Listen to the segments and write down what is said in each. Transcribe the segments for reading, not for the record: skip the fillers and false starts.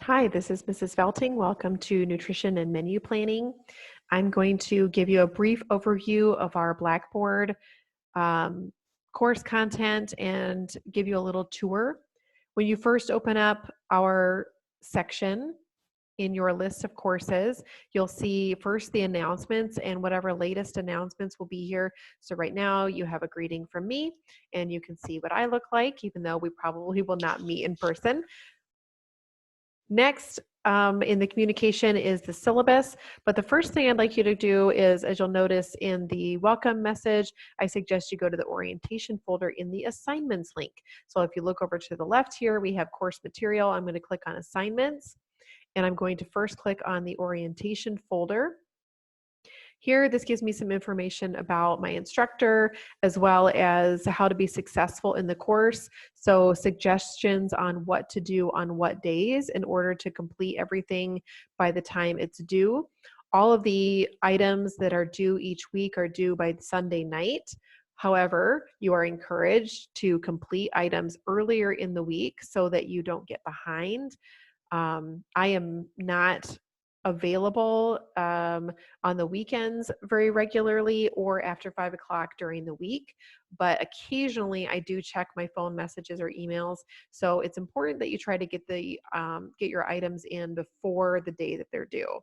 Hi, this is Mrs. Felting. Welcome to Nutrition and Menu Planning. I'm going to give you a brief overview of our Blackboard course content and give you a little tour. When you first open up our section in your list of courses, you'll see first the announcements and whatever latest announcements will be here. So right now you have a greeting from me and you can see what I look like, even though we probably will not meet in person. Next in the communication is the syllabus, but the first thing I'd like you to do is, as you'll notice in the welcome message, I suggest you go to the orientation folder in the assignments link. So if you look over to the left here, we have course material. I'm going to click on assignments, and I'm going to first click on the orientation folder. Here, this gives me some information about my instructor, as well as how to be successful in the course. So suggestions on what to do on what days in order to complete everything by the time it's due. All of the items that are due each week are due by Sunday night. However, you are encouraged to complete items earlier in the week so that you don't get behind. I am not available on the weekends very regularly or after 5 o'clock during the week, but occasionally I do check my phone messages or emails. So it's important that you try to get your items in before the day that they're due.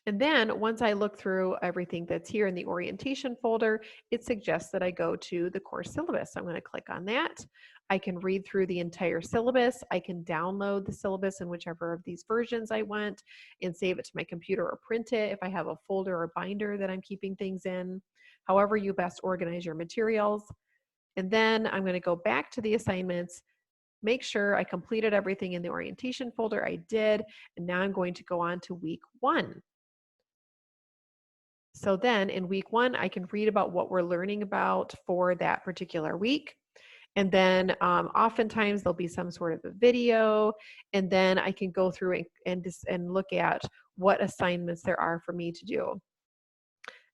And then once I look through everything that's here in the orientation folder, it suggests that I go to the course syllabus. So I'm going to click on that. I can read through the entire syllabus. I can download the syllabus in whichever of these versions I want and save it to my computer or print it if I have a folder or binder that I'm keeping things in. However you best organize your materials. And then I'm going to go back to the assignments, make sure I completed everything in the orientation folder. I did. And now I'm going to go on to week 1. So then in week 1, I can read about what we're learning about for that particular week. And then oftentimes there'll be some sort of a video, and then I can go through and look at what assignments there are for me to do.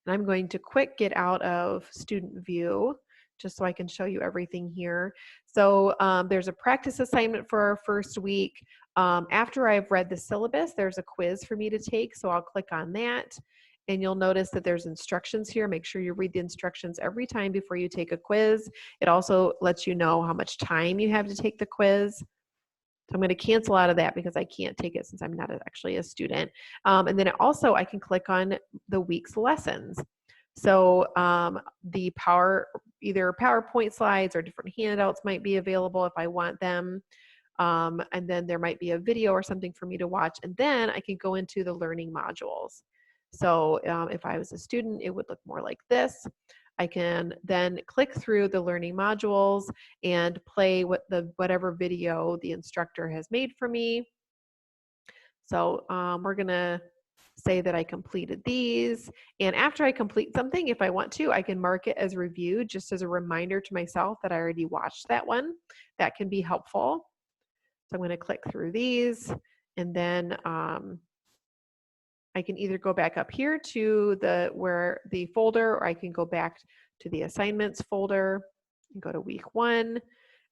And I'm going to quick get out of student view just so I can show you everything here. So there's a practice assignment for our first week. After I've read the syllabus, there's a quiz for me to take, so I'll click on that. And you'll notice that there's instructions here. Make sure you read the instructions every time before you take a quiz. It also lets you know how much time you have to take the quiz. So I'm going to cancel out of that because I can't take it since I'm not actually a student. And then also I can click on the week's lessons. So either PowerPoint slides or different handouts might be available if I want them. And then there might be a video or something for me to watch. And then I can go into the learning modules. So if I was a student, it would look more like this. I can then click through the learning modules and play whatever video the instructor has made for me. So we're gonna say that I completed these. And after I complete something, if I want to, I can mark it as reviewed just as a reminder to myself that I already watched that one. That can be helpful. So I'm gonna click through these, and then I can either go back up here to the folder, or I can go back to the assignments folder and go to week 1.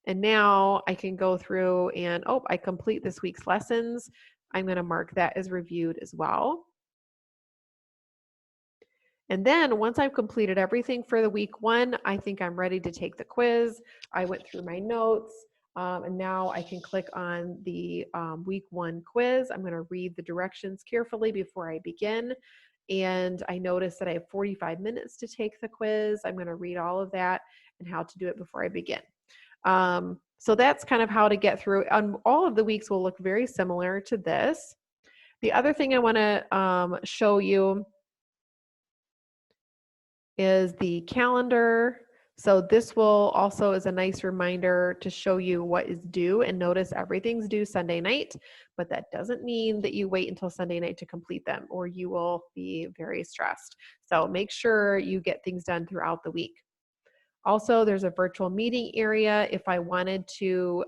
And now I can go through and, I complete this week's lessons. I'm going to mark that as reviewed as well. And then once I've completed everything for the week 1, I think I'm ready to take the quiz. I went through my notes. And now I can click on the week 1 quiz. I'm going to read the directions carefully before I begin. And I notice that I have 45 minutes to take the quiz. I'm going to read all of that and how to do it before I begin. So that's kind of how to get through. All of the weeks will look very similar to this. The other thing I want to show you is the calendar. So this will also is a nice reminder to show you what is due, and notice everything's due Sunday night, but that doesn't mean that you wait until Sunday night to complete them, or you will be very stressed. So make sure you get things done throughout the week. Also, there's a virtual meeting area. If I wanted to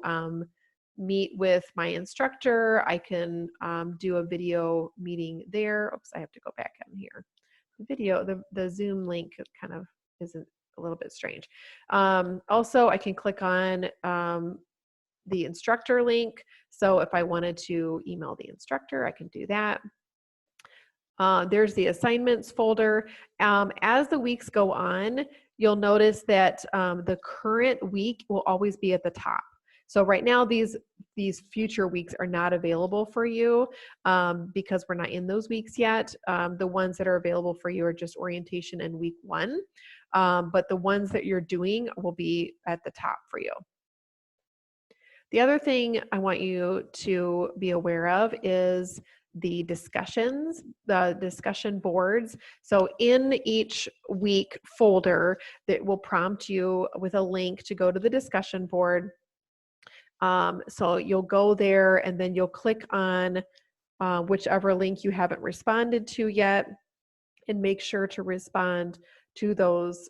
meet with my instructor, I can do a video meeting there. Oops, I have to go back in here. The Zoom link kind of isn't a little bit strange. Also, I can click on the instructor link. So if I wanted to email the instructor, I can do that. There's the assignments folder. As the weeks go on, you'll notice that the current week will always be at the top. So right now, these future weeks are not available for you because we're not in those weeks yet. The ones that are available for you are just orientation and week 1. But the ones that you're doing will be at the top for you. The other thing I want you to be aware of is the discussions, the discussion boards. So in each week folder, that will prompt you with a link to go to the discussion board. So you'll go there and then you'll click on whichever link you haven't responded to yet, and make sure to respond to those.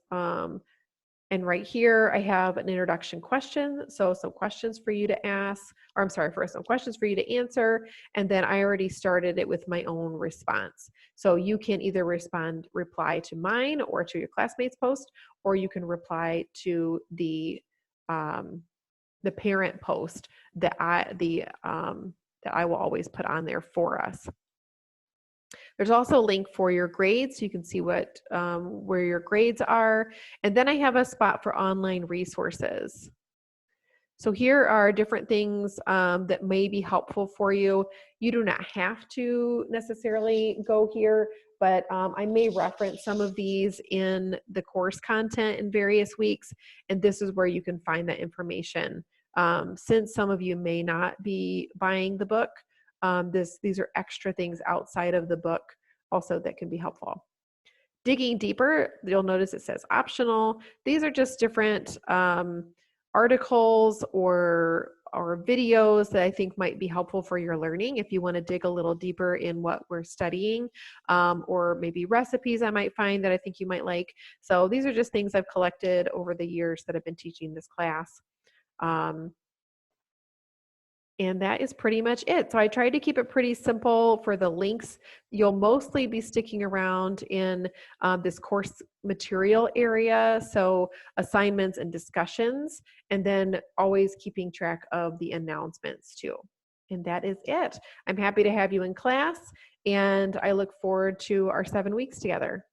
And right here, I have an introduction question. So some questions for you to ask, or I'm sorry, first some questions for you to answer. And then I already started it with my own response. So you can either reply to mine or to your classmates' post, or you can reply to the parent post that I will always put on there for us. There's also a link for your grades, so you can see what where your grades are. And then I have a spot for online resources. So here are different things that may be helpful for you. You do not have to necessarily go here, but I may reference some of these in the course content in various weeks, and this is where you can find that information. Since some of you may not be buying the book, these are extra things outside of the book also that can be helpful. Digging deeper, you'll notice it says optional. These are just different articles or videos that I think might be helpful for your learning if you want to dig a little deeper in what we're studying, or maybe recipes I might find that I think you might like. So these are just things I've collected over the years that I've been teaching this class. And that is pretty much it. So I tried to keep it pretty simple for the links. You'll mostly be sticking around in this course material area, so assignments and discussions, and then always keeping track of the announcements too. And that is it. I'm happy to have you in class, and I look forward to our 7 weeks together.